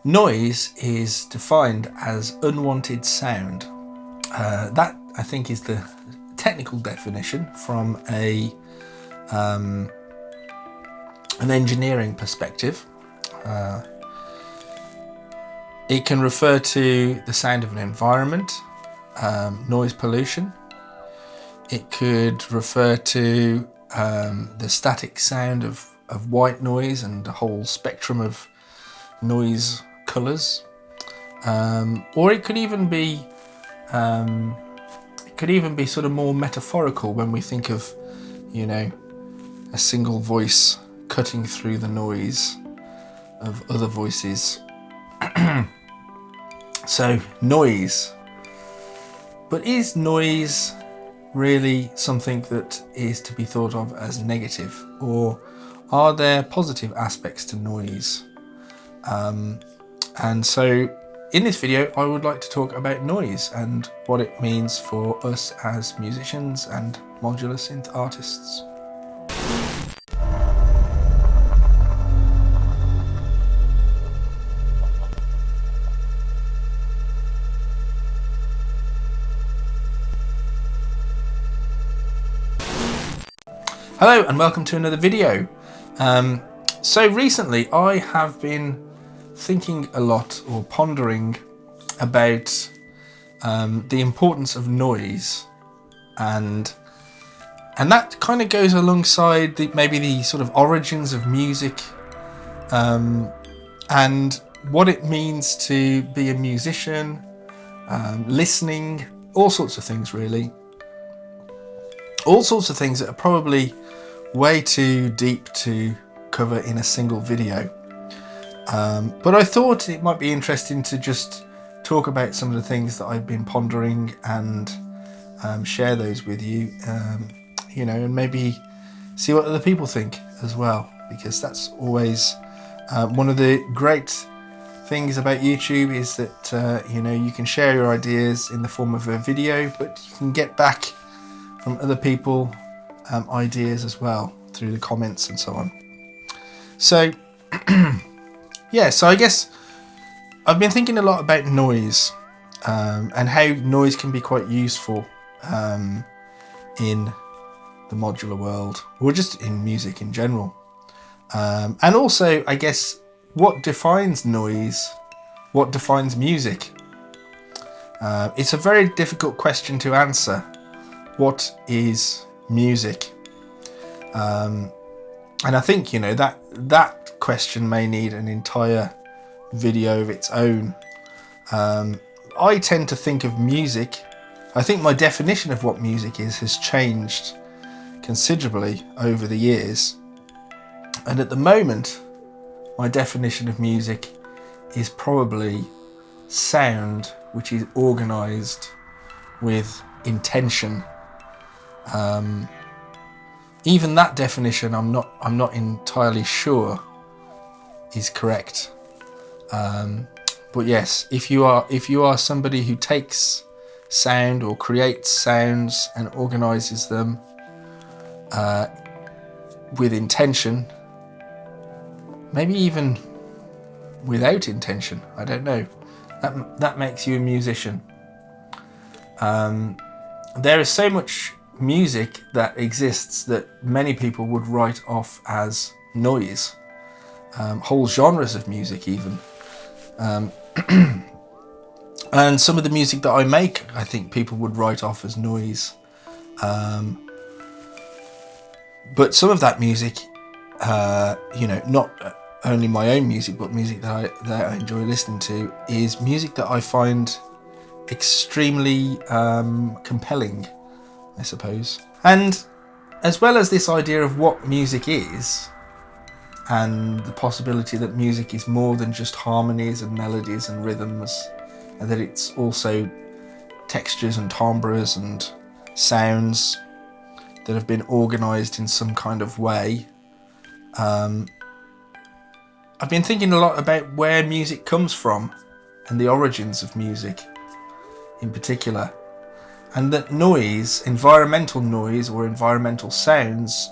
Noise is defined as unwanted sound. That, I think, is the technical definition from an engineering perspective. It can refer to the sound of an environment, noise pollution. It could refer to the static sound of white noise and a whole spectrum of noise colours, or it could even be sort of more metaphorical when we think of, you know, a single voice cutting through the noise of other voices. So noise. But is noise really something that is to be thought of as negative, or are there positive aspects to noise? And so in this video I would like to talk about noise and what it means for us as musicians and modular synth artists. Hello and welcome to another video. So recently I have been thinking a lot, or pondering about the importance of noise, and that kind of goes alongside maybe the sort of origins of music, and what it means to be a musician, listening, all sorts of things really. All sorts of things that are probably way too deep to cover in a single video. But I thought it might be interesting to just talk about some of the things that I've been pondering and share those with you, you know, and maybe see what other people think as well, because that's always one of the great things about YouTube is that, you know, you can share your ideas in the form of a video, but you can get back from other people ideas as well through the comments and so on. So yeah, so I guess I've been thinking a lot about noise, and how noise can be quite useful in the modular world, or just in music in general, and also I guess what defines noise, what defines music. It's a very difficult question to answer. What is music? And I think, you know, that question may need an entire video of its own. I tend to think of music, I think my definition of what music is has changed considerably over the years. And at the moment, my definition of music is probably sound which is organised with intention. Even that definition I'm not entirely sure is correct. But yes, if you are somebody who takes sound or creates sounds and organises them with intention, maybe even without intention, I don't know, that makes you a musician. There is so much music that exists that many people would write off as noise, whole genres of music even, and some of the music that I make I think people would write off as noise, but some of that music, you know, not only my own music but music that I enjoy listening to, is music that I find extremely compelling, I suppose. And as well as this idea of what music is, and the possibility that music is more than just harmonies and melodies and rhythms, and that it's also textures and timbres and sounds that have been organised in some kind of way, I've been thinking a lot about where music comes from and the origins of music in particular. And that noise, environmental noise or environmental sounds,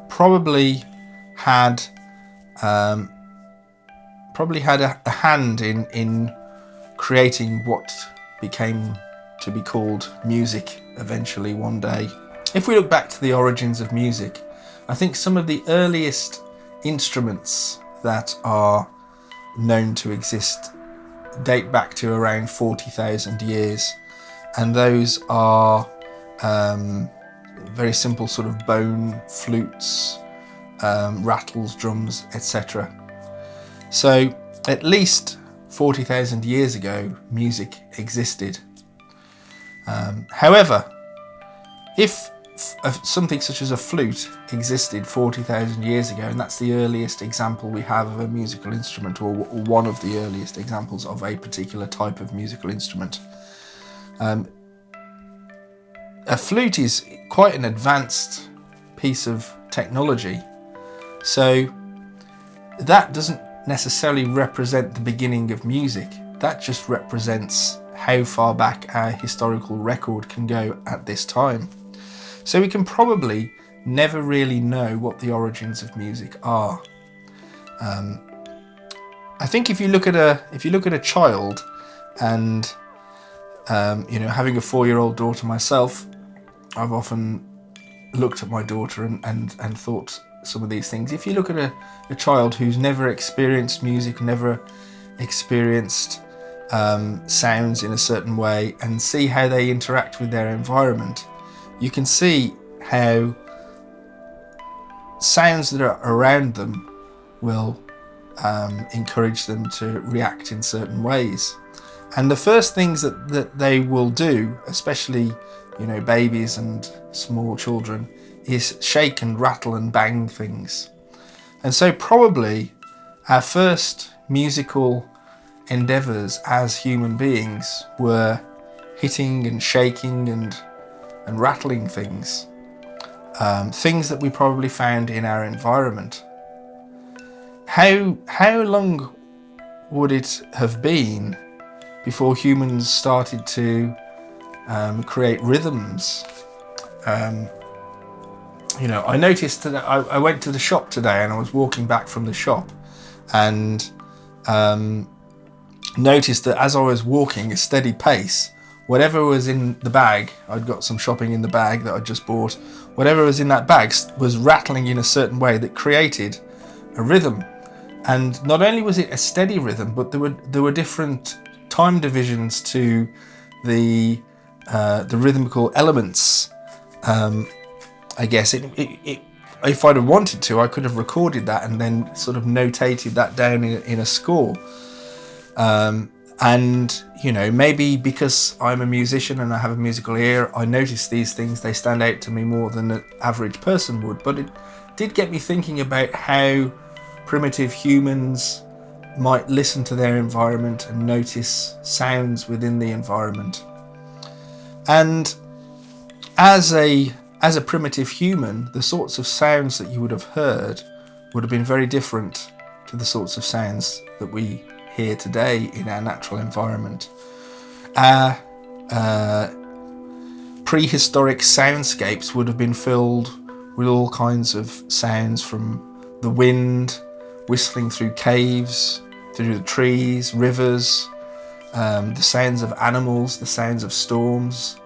probably had probably had a hand in creating what became to be called music eventually one day. If we look back to the origins of music, I think some of the earliest instruments that are known to exist date back to around 40,000 years, and those are very simple sort of bone flutes, rattles, drums, etc. So at least 40,000 years ago, music existed. However, if something such as a flute existed 40,000 years ago, and that's the earliest example we have of a musical instrument, or one of the earliest examples of a particular type of musical instrument. A flute is quite an advanced piece of technology, so that doesn't necessarily represent the beginning of music. That just represents how far back our historical record can go at this time. So we can probably never really know what the origins of music are. I think if you look at a child, and having a 4-year-old daughter myself, I've often looked at my daughter and thought some of these things. If you look at a child who's never experienced music, never experienced sounds in a certain way, and see how they interact with their environment, you can see how sounds that are around them will encourage them to react in certain ways. And the first things that they will do, especially babies and small children, is shake and rattle and bang things. And so probably our first musical endeavours as human beings were hitting and shaking and rattling things, things that we probably found in our environment. How long would it have been before humans started to create rhythms? I noticed that I went to the shop today, and I was walking back from the shop, and noticed that as I was walking a steady pace, whatever was in the bag, I'd got some shopping in the bag that I'd just bought, whatever was in that bag was rattling in a certain way that created a rhythm. And not only was it a steady rhythm, but there were different time divisions to the rhythmical elements. I guess if I'd have wanted to, I could have recorded that and then sort of notated that down in a score. And maybe because I'm a musician and I have a musical ear, I notice these things. They stand out to me more than an average person would. But it did get me thinking about how primitive humans might listen to their environment and notice sounds within the environment. And as a primitive human, the sorts of sounds that you would have heard would have been very different to the sorts of sounds that we hear today in our natural environment. Our prehistoric soundscapes would have been filled with all kinds of sounds, from the wind whistling through caves, through the trees, rivers, the sounds of animals, the sounds of storms.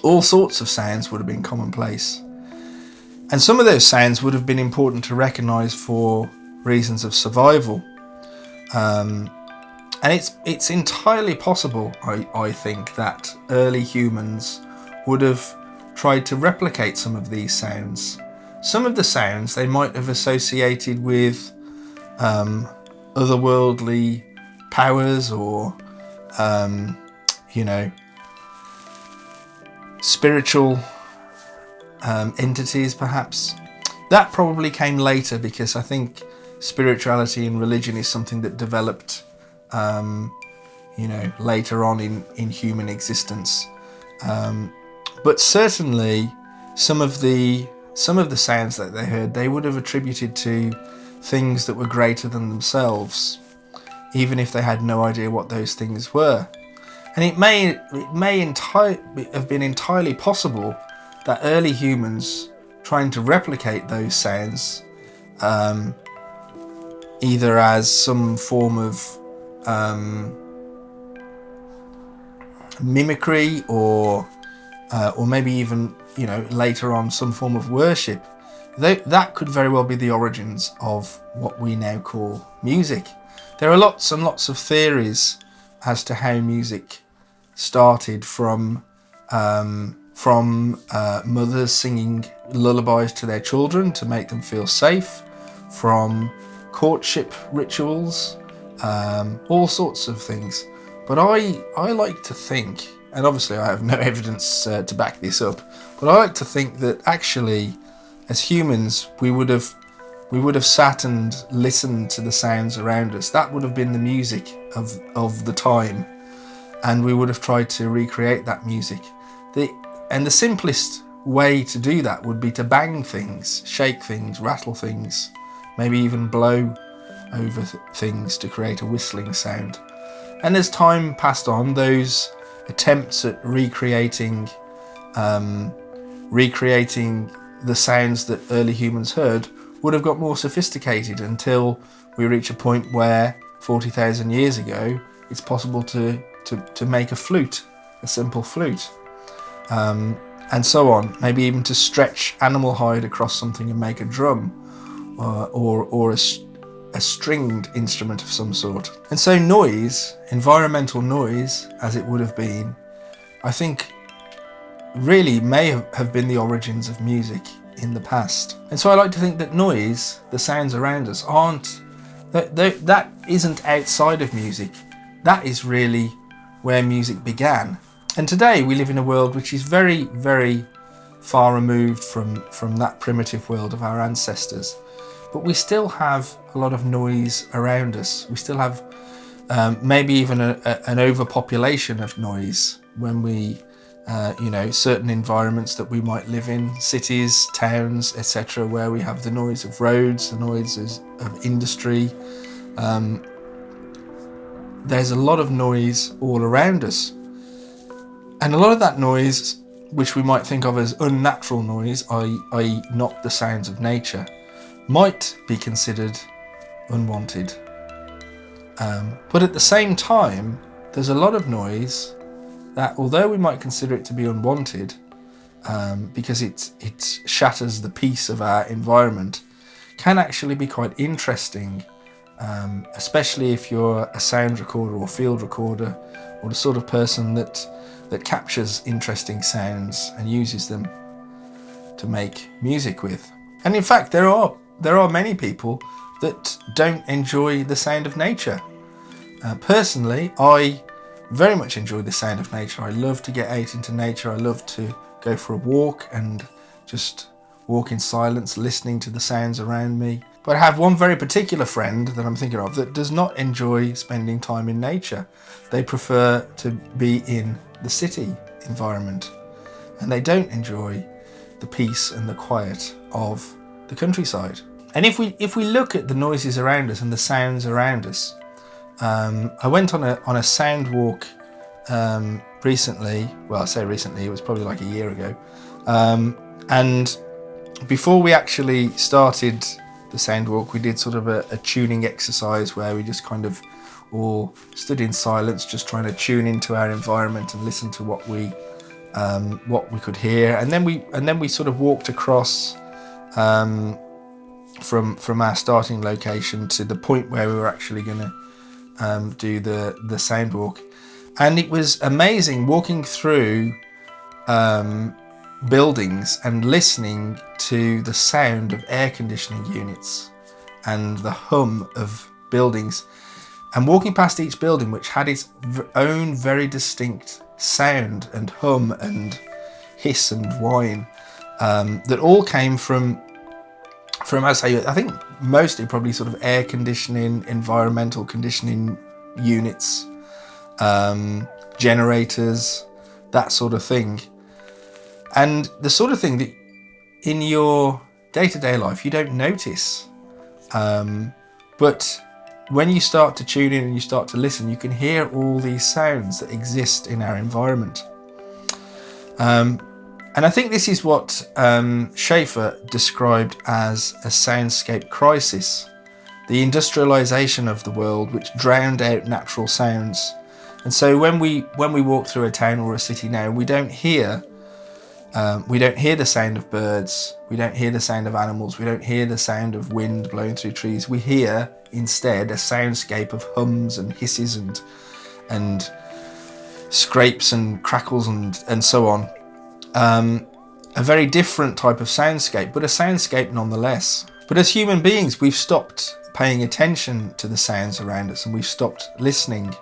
All sorts of sounds would have been commonplace. And some of those sounds would have been important to recognise for reasons of survival. And it's entirely possible, I think, that early humans would have tried to replicate some of these sounds. Some of the sounds they might have associated with otherworldly powers, or spiritual entities, perhaps. That probably came later, because I think spirituality and religion is something that developed later on in human existence. But certainly some of the sounds that they heard, they would have attributed to things that were greater than themselves, even if they had no idea what those things were. And it may have been entirely possible that early humans, trying to replicate those sounds, either as some form of mimicry, or maybe even, you know, later on some form of worship. That could very well be the origins of what we now call music. There are lots and lots of theories as to how music started, from mothers singing lullabies to their children to make them feel safe, from courtship rituals, all sorts of things. But I like to think, and obviously I have no evidence to back this up, but I like to think that actually, as humans, we would have sat and listened to the sounds around us. That would have been the music of the time, and we would have tried to recreate that music. And the simplest way to do that would be to bang things, shake things, rattle things, maybe even blow over things to create a whistling sound. And as time passed on, those attempts at recreating the sounds that early humans heard would have got more sophisticated, until we reach a point where 40,000 years ago it's possible to make a flute, a simple flute, and so on. Maybe even to stretch animal hide across something and make a drum, or a stringed instrument of some sort. And so noise, environmental noise as it would have been, I think really may have been the origins of music in the past. And so I like to think that noise, the sounds around us, that isn't outside of music. That is really where music began. And today we live in a world which is very, very far removed from that primitive world of our ancestors. But we still have a lot of noise around us. We still have maybe even an overpopulation of noise when we, certain environments that we might live in, cities, towns, etc., where we have the noise of roads, the noises of industry. There's a lot of noise all around us. And a lot of that noise, which we might think of as unnatural noise, i.e. not the sounds of nature, might be considered unwanted. But at the same time, there's a lot of noise that, although we might consider it to be unwanted, because it shatters the peace of our environment, can actually be quite interesting, especially if you're a sound recorder or field recorder, or the sort of person that captures interesting sounds and uses them to make music with. And in fact, there are many people that don't enjoy the sound of nature. Personally, I very much enjoy the sound of nature. I love to get out into nature. I love to go for a walk and just walk in silence, listening to the sounds around me. But I have one very particular friend that I'm thinking of that does not enjoy spending time in nature. They prefer to be in the city environment, and they don't enjoy the peace and the quiet of the countryside. And if we look at the noises around us and the sounds around us, I went on a sound walk recently. Well, I say recently, it was probably like a year ago. And before we actually started the sound walk, we did sort of a tuning exercise where we just kind of all stood in silence, just trying to tune into our environment and listen to what we could hear. And then we sort of walked across from our starting location to the point where we were actually going to do the sound walk. And it was amazing walking through buildings and listening to the sound of air conditioning units and the hum of buildings, and walking past each building which had its own very distinct sound and hum and hiss and whine, that all came from I think mostly probably sort of air conditioning, environmental conditioning units, generators, that sort of thing. And the sort of thing that in your day-to-day life you don't notice, but when you start to tune in and you start to listen, you can hear all these sounds that exist in our environment. And I think this is what Schaefer described as a soundscape crisis. the industrialization of the world, which drowned out natural sounds. And so when we walk through a town or a city now, we don't hear the sound of birds, we don't hear the sound of animals, we don't hear the sound of wind blowing through trees. We hear instead a soundscape of hums and hisses and scrapes and crackles and so on. A very different type of soundscape, but a soundscape nonetheless. But as human beings, we've stopped paying attention to the sounds around us, and we've stopped listening.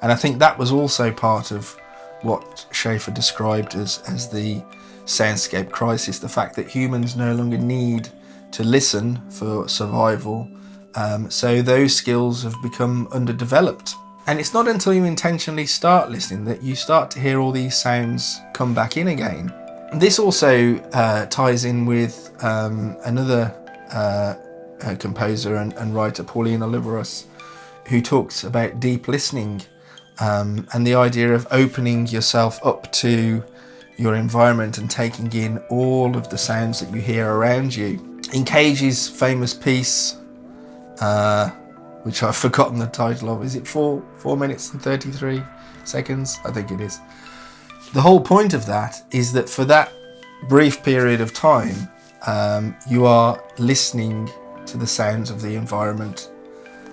And I think that was also part of what Schaeffer described as the soundscape crisis, the fact that humans no longer need to listen for survival. So those skills have become underdeveloped. And it's not until you intentionally start listening that you start to hear all these sounds come back in again. This also ties in with another composer and writer, Pauline Oliveros, who talks about deep listening and the idea of opening yourself up to your environment and taking in all of the sounds that you hear around you. In Cage's famous piece, which I've forgotten the title of, is it 4 minutes and 33 seconds? I think it is. The whole point of that is that for that brief period of time, you are listening to the sounds of the environment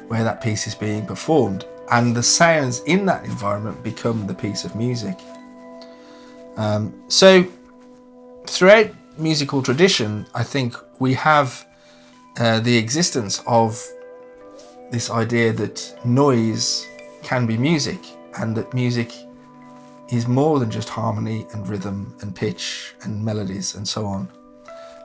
where that piece is being performed, and the sounds in that environment become the piece of music. So throughout musical tradition, I think we have the existence of this idea that noise can be music, and that music is more than just harmony and rhythm and pitch and melodies and so on,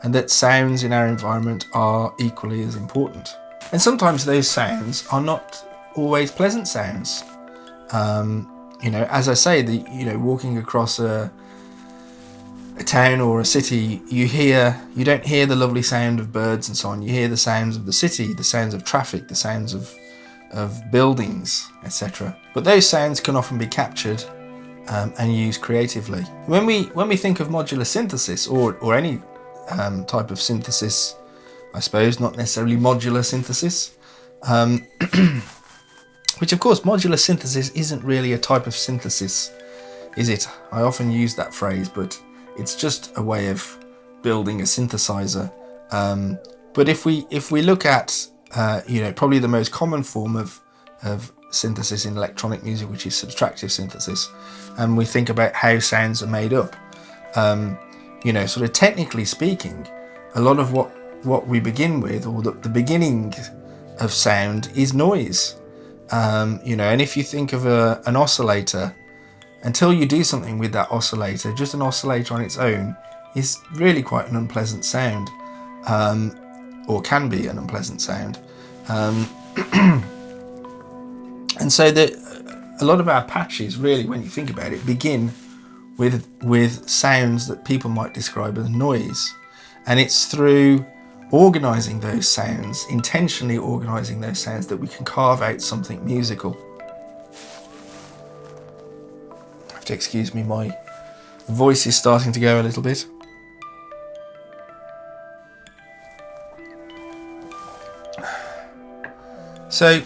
and that sounds in our environment are equally as important. And sometimes those sounds are not always pleasant sounds. As I say, walking across a town or a city, you don't hear the lovely sound of birds and so on. You hear the sounds of the city, the sounds of traffic, the sounds of buildings, etc. But those sounds can often be captured and used creatively. When we think of modular synthesis or any type of synthesis, I suppose, not necessarily modular synthesis, which of course modular synthesis isn't really a type of synthesis, is it? I often use that phrase, but it's just a way of building a synthesizer. But if we look at probably the most common form of synthesis in electronic music, which is subtractive synthesis, and we think about how sounds are made up, sort of technically speaking, a lot of what we begin with, or the beginning of sound, is noise. And if you think of an oscillator, until you do something with that oscillator, just an oscillator on its own is really quite an unpleasant sound, or can be an unpleasant sound. And so a lot of our patches, really, when you think about it, begin with sounds that people might describe as noise. And it's through organising those sounds, intentionally organising those sounds, that we can carve out something musical. I have to excuse me, my voice is starting to go a little bit. So,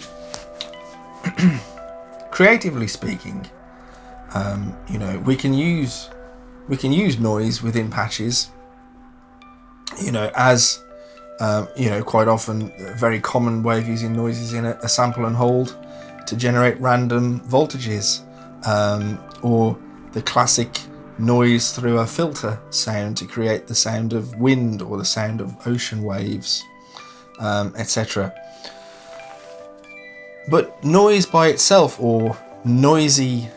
creatively speaking, we can use noise within patches. As quite often, a very common way of using noise is in a sample and hold to generate random voltages, or the classic noise through a filter sound to create the sound of wind or the sound of ocean waves, etc. But noise by itself, or noisy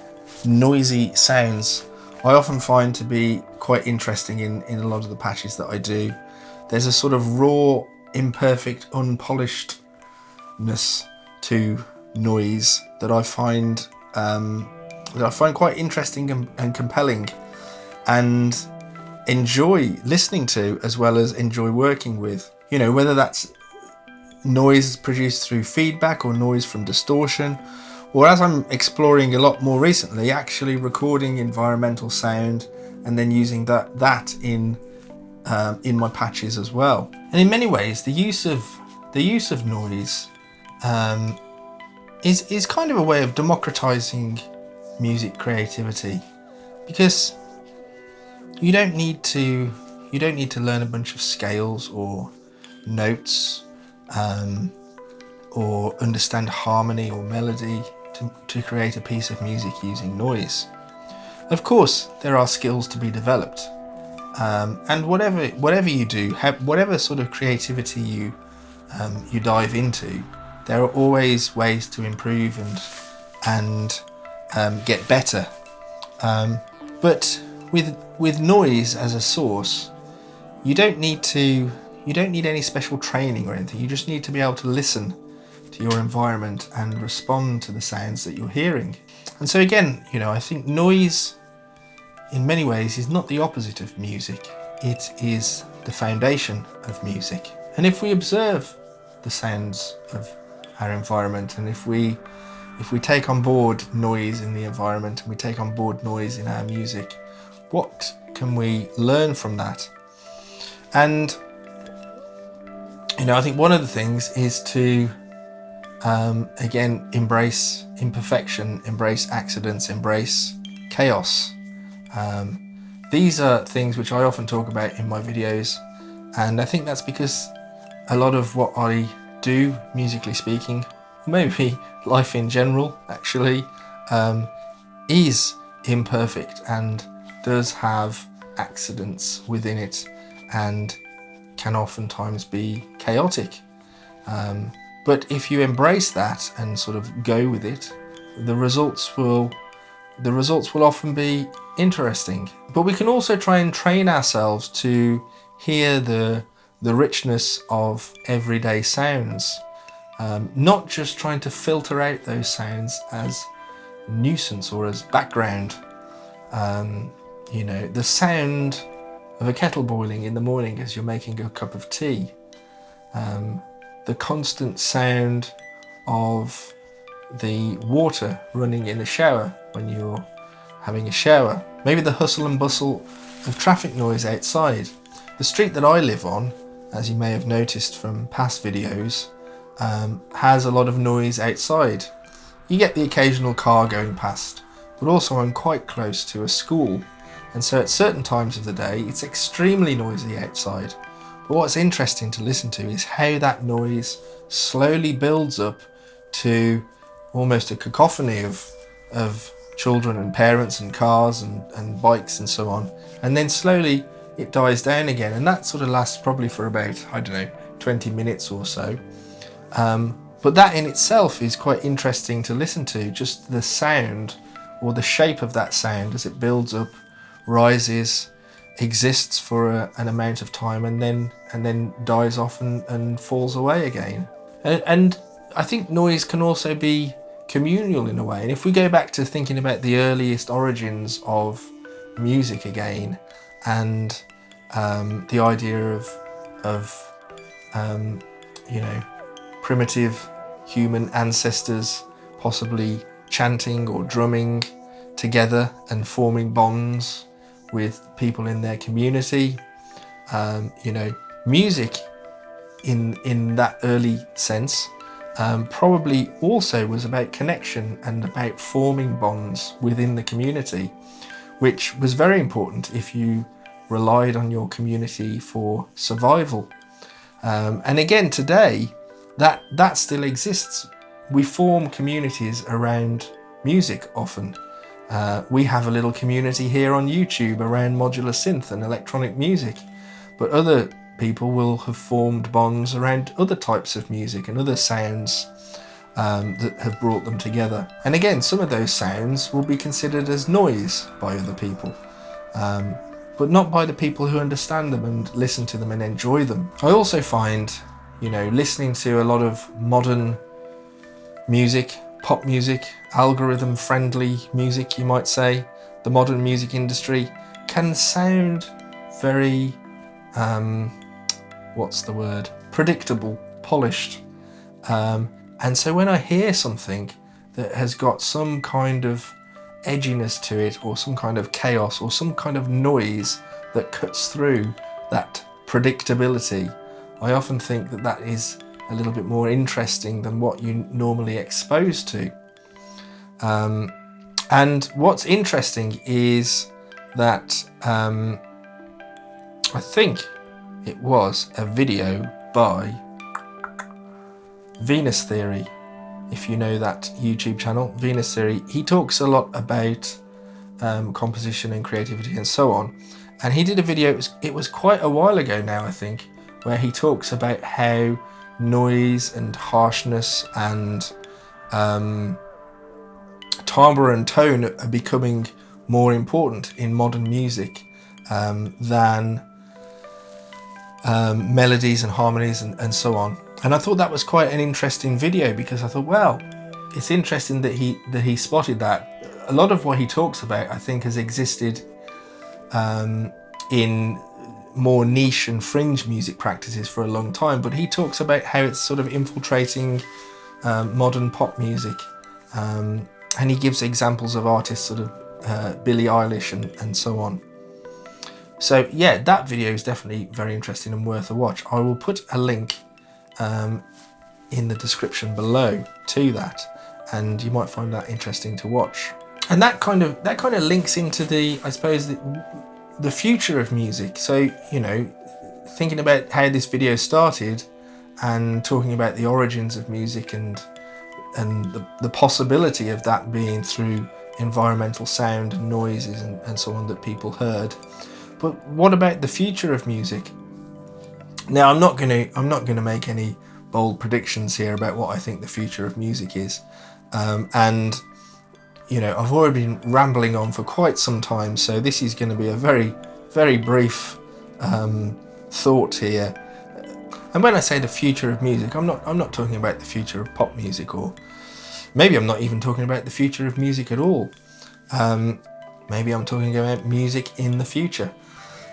sounds, I often find to be quite interesting in a lot of the patches that I do. There's a sort of raw, imperfect, unpolishedness to noise that I find quite interesting and compelling, and enjoy listening to, as well as enjoy working with. Whether that's noise produced through feedback, or noise from distortion, or, as I'm exploring a lot more recently, actually recording environmental sound and then using that in my patches as well. And in many ways, the use of noise is kind of a way of democratizing music creativity, because you don't need to learn a bunch of scales or notes, or understand harmony or melody to create a piece of music using noise. Of course, there are skills to be developed, and whatever you do, whatever sort of creativity you dive into, there are always ways to improve and get better. But with noise as a source, you don't need any special training or anything. You just need to be able to listen to your environment and respond to the sounds that you're hearing. And so again, I think noise in many ways is not the opposite of music. It is the foundation of music. And if we observe the sounds of our environment, and if we take on board noise in the environment, and we take on board noise in our music, what can we learn from that? And I think one of the things is to again embrace imperfection, embrace accidents, embrace chaos. These are things which I often talk about in my videos, and I think that's because a lot of what I do, musically speaking, maybe life in general actually, is imperfect and does have accidents within it and can oftentimes be chaotic. But if you embrace that and sort of go with it, the results will often be interesting. But we can also try and train ourselves to hear the richness of everyday sounds, not just trying to filter out those sounds as nuisance or as background. The sound of a kettle boiling in the morning as you're making a cup of tea, the constant sound of the water running in the shower when you're having a shower, maybe the hustle and bustle of traffic noise outside. The street that I live on, as you may have noticed from past videos, has a lot of noise outside. You get the occasional car going past, but also I'm quite close to a school, and so at certain times of the day it's extremely noisy outside. But what's interesting to listen to is how that noise slowly builds up to almost a cacophony of children and parents and cars and bikes and so on, and then slowly it dies down again, and that sort of lasts probably for about, 20 minutes or so. But that in itself is quite interesting to listen to, just the sound or the shape of that sound as it builds up, rises, exists for an amount of time, and then dies off and falls away again. And I think noise can also be communal in a way. And if we go back to thinking about the earliest origins of music again, and the idea of primitive human ancestors possibly chanting or drumming together and forming bonds with people in their community, music in that early sense probably also was about connection and about forming bonds within the community, which was very important if you relied on your community for survival. And again, today, that still exists. We form communities around music often. We have a little community here on YouTube around modular synth and electronic music, but other people will have formed bonds around other types of music and other sounds that have brought them together. And again, some of those sounds will be considered as noise by other people, but not by the people who understand them and listen to them and enjoy them. I also find, listening to a lot of modern music, pop music, algorithm-friendly music, you might say, the modern music industry can sound very, predictable, polished. And so when I hear something that has got some kind of edginess to it, or some kind of chaos, or some kind of noise that cuts through that predictability, I often think that is a little bit more interesting than what you're normally exposed to. And what's interesting is that I think it was a video by Venus Theory. If you know that YouTube channel, Venus Theory, he talks a lot about composition and creativity and so on. And he did a video, it was quite a while ago now, I think, where he talks about how noise and harshness and timbre and tone are becoming more important in modern music than melodies and harmonies and so on. And I thought that was quite an interesting video, because I thought, well, it's interesting that he spotted that. A lot of what he talks about, I think, has existed in more niche and fringe music practices for a long time, but he talks about how it's sort of infiltrating modern pop music, and he gives examples of artists sort of Billie Eilish and so on. So yeah, that video is definitely very interesting and worth a watch. I will put a link in the description below to that, and you might find that interesting to watch. And that kind of links into the, I suppose, the future of music. So, you know, thinking about how this video started and talking about the origins of music and the possibility of that being through environmental sound and noises and so on that people heard. But what about the future of music? Now, I'm not going to make any bold predictions here about what I think the future of music is, and you know, I've already been rambling on for quite some time, so this is going to be a very, very brief thought here. And when I say the future of music, I'm not talking about the future of pop music, or maybe I'm not even talking about the future of music at all. Maybe I'm talking about music in the future.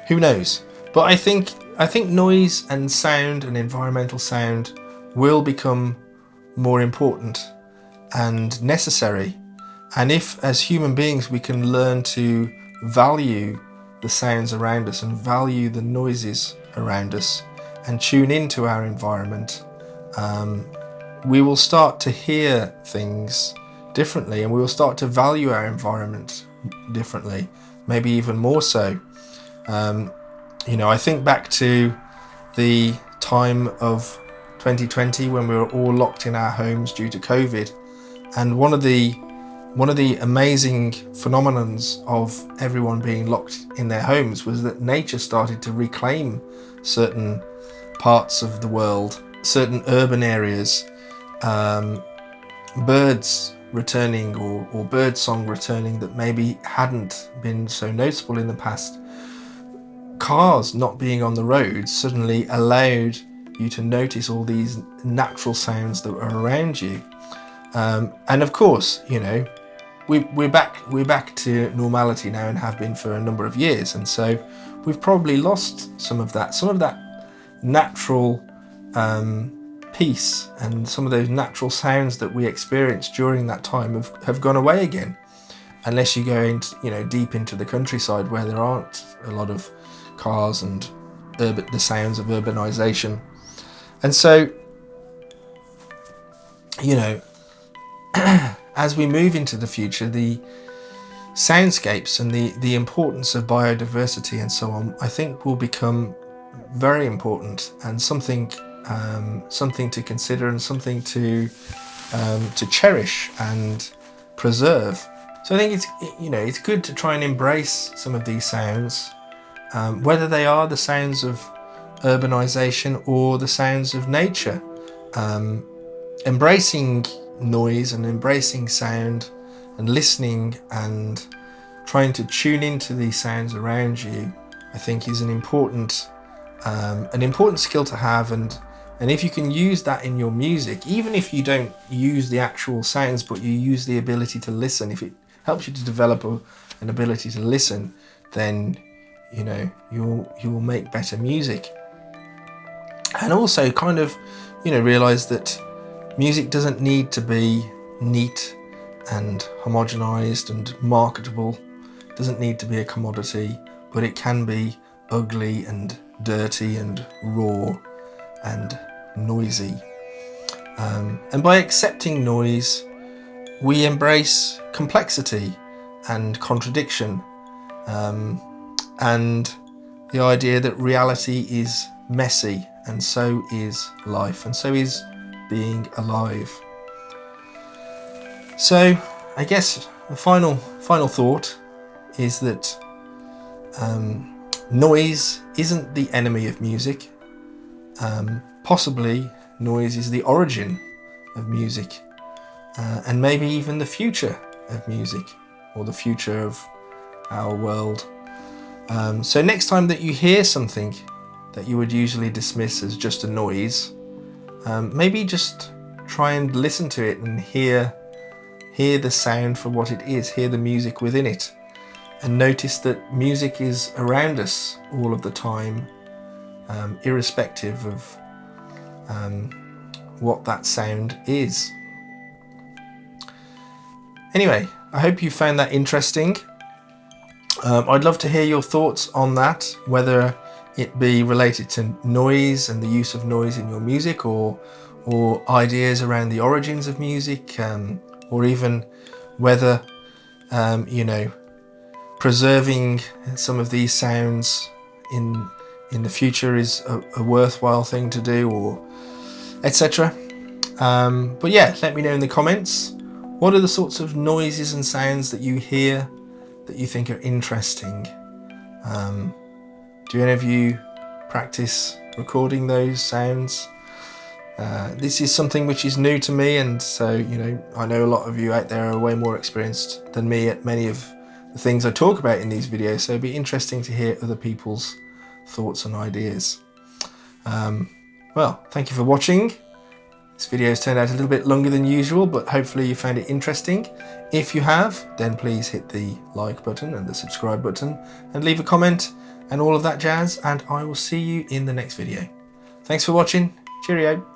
Who knows? But I think noise and sound and environmental sound will become more important and necessary. And if, as human beings, we can learn to value the sounds around us and value the noises around us and tune into our environment, we will start to hear things differently, and we will start to value our environment differently, maybe even more so. You know, I think back to the time of 2020 when we were all locked in our homes due to COVID, and one of the amazing phenomenons of everyone being locked in their homes was that nature started to reclaim certain parts of the world, certain urban areas, birds returning or bird song returning that maybe hadn't been so noticeable in the past. Cars not being on the roads suddenly allowed you to notice all these natural sounds that were around you. And of course, you know, we're back to normality now and have been for a number of years, and so we've probably lost some of that natural peace, and some of those natural sounds that we experienced during that time have gone away again, unless you go into, you know, deep into the countryside where there aren't a lot of cars and the sounds of urbanization. And so, you know, as we move into the future, the soundscapes and the importance of biodiversity and so on, I think will become very important, and something to consider, and something to cherish and preserve. So I think it's good to try and embrace some of these sounds, whether they are the sounds of urbanization or the sounds of nature. Embracing noise and embracing sound and listening and trying to tune into these sounds around you, I think, is an important skill to have. And if you can use that in your music, even if you don't use the actual sounds, but you use the ability to listen, if it helps you to develop an ability to listen, then, you know, you'll make better music. And also kind of, you know, realize that music doesn't need to be neat and homogenized and marketable. It doesn't need to be a commodity, but it can be ugly and dirty and raw and noisy. And by accepting noise, we embrace complexity and contradiction, and the idea that reality is messy, and so is life, and so is being alive. So I guess the final thought is that noise isn't the enemy of music. Possibly noise is the origin of music, and maybe even the future of music, or the future of our world. So next time that you hear something that you would usually dismiss as just a noise, maybe just try and listen to it and hear the sound for what it is, hear the music within it, and notice that music is around us all of the time, irrespective of what that sound is. Anyway, I hope you found that interesting. I'd love to hear your thoughts on that, whether it be related to noise and the use of noise in your music, or ideas around the origins of music, or even whether preserving some of these sounds in the future is a worthwhile thing to do, or etc. But yeah, let me know in the comments, what are the sorts of noises and sounds that you hear that you think are interesting? Do any of you practice recording those sounds? This is something which is new to me, and so I know a lot of you out there are way more experienced than me at many of the things I talk about in these videos, so it'd be interesting to hear other people's thoughts and ideas. Well, thank you for watching. This video has turned out a little bit longer than usual, but hopefully you found it interesting. If you have, then please hit the like button and the subscribe button and leave a comment and all of that jazz, and I will see you in the next video. Thanks for watching. Cheerio.